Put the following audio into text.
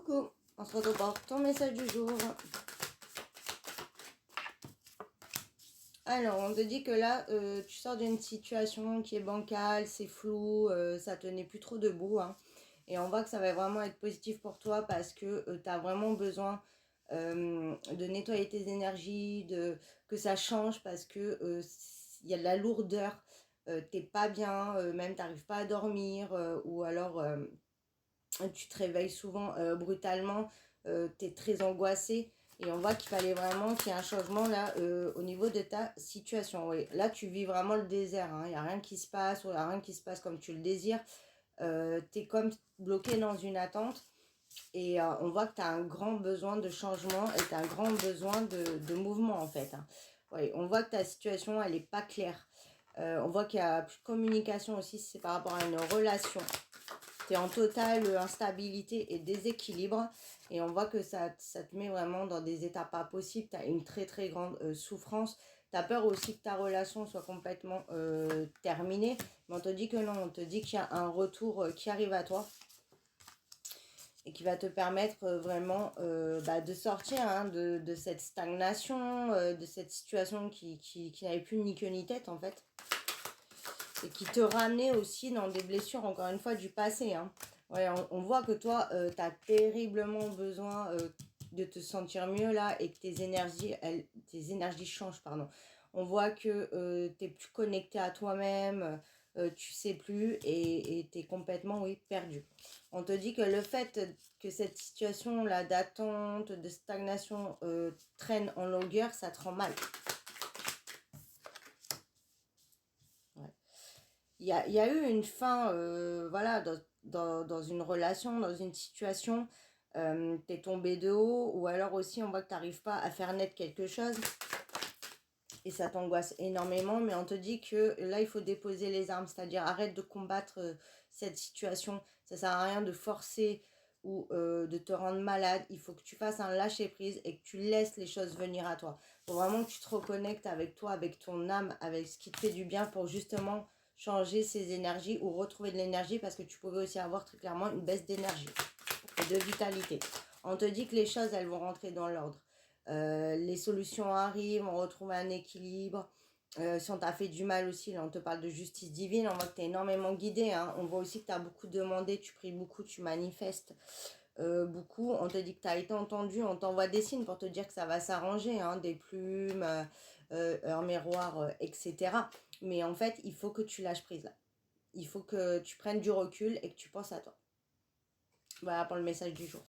Coucou, on se retrouve pour ton message du jour. Alors, on te dit que là, tu sors d'une situation qui est bancale, c'est flou, ça tenait plus trop debout, hein. Et on voit que ça va vraiment être positif pour toi parce que tu as vraiment besoin de nettoyer tes énergies, que ça change parce que il y a de la lourdeur, t'es pas bien, même t'arrives pas à dormir, ou alors tu te réveilles souvent brutalement, tu es très angoissé. Et on voit qu'il fallait vraiment qu'il y ait un changement là au niveau de ta situation. Oui. Là, tu vis vraiment le désert, hein. Il n'y a rien qui se passe, ou il n'y a rien qui se passe comme tu le désires. Tu es comme bloqué dans une attente. Et on voit que tu as un grand besoin de changement et tu as un grand besoin de mouvement en fait, hein. Oui, on voit que ta situation, elle n'est pas claire. On voit qu'il y a plus de communication aussi, c'est par rapport à une relation. Tu es en totale instabilité et déséquilibre. Et on voit que ça te met vraiment dans des états pas possibles. Tu as une très très grande souffrance. Tu as peur aussi que ta relation soit complètement terminée. Mais on te dit que non, on te dit qu'il y a un retour qui arrive à toi. Et qui va te permettre vraiment de sortir, hein, de cette stagnation, de cette situation qui n'avait plus ni queue ni tête en fait. Et qui te ramenait aussi dans des blessures, encore une fois, du passé, hein. Ouais, on voit que toi, tu as terriblement besoin de te sentir mieux là et que tes énergies changent, pardon. On voit que tu es plus connecté à toi-même, tu sais plus et tu es complètement, oui, perdu. On te dit que le fait que cette situation-là d'attente, de stagnation traîne en longueur, ça te rend mal. Il y a eu une fin, voilà, dans une relation, dans une situation, t'es tombé de haut, ou alors aussi on voit que t'arrives pas à faire naître quelque chose, et ça t'angoisse énormément, mais on te dit que là il faut déposer les armes, c'est-à-dire arrête de combattre cette situation, ça sert à rien de forcer ou de te rendre malade, il faut que tu fasses un lâcher-prise et que tu laisses les choses venir à toi. Il faut vraiment que tu te reconnectes avec toi, avec ton âme, avec ce qui te fait du bien pour justement changer ces énergies ou retrouver de l'énergie, parce que tu pouvais aussi avoir très clairement une baisse d'énergie et de vitalité. On te dit que les choses, elles vont rentrer dans l'ordre. Les solutions arrivent, on retrouve un équilibre. Si on t'a fait du mal aussi, là on te parle de justice divine, on voit que tu es énormément guidé, hein. On voit aussi que tu as beaucoup demandé, tu pries beaucoup, tu manifestes beaucoup. On te dit que tu as été entendu, on t'envoie des signes pour te dire que ça va s'arranger, hein, des plumes, un miroir, etc. Mais en fait, il faut que tu lâches prise là. Il faut que tu prennes du recul et que tu penses à toi. Voilà pour le message du jour.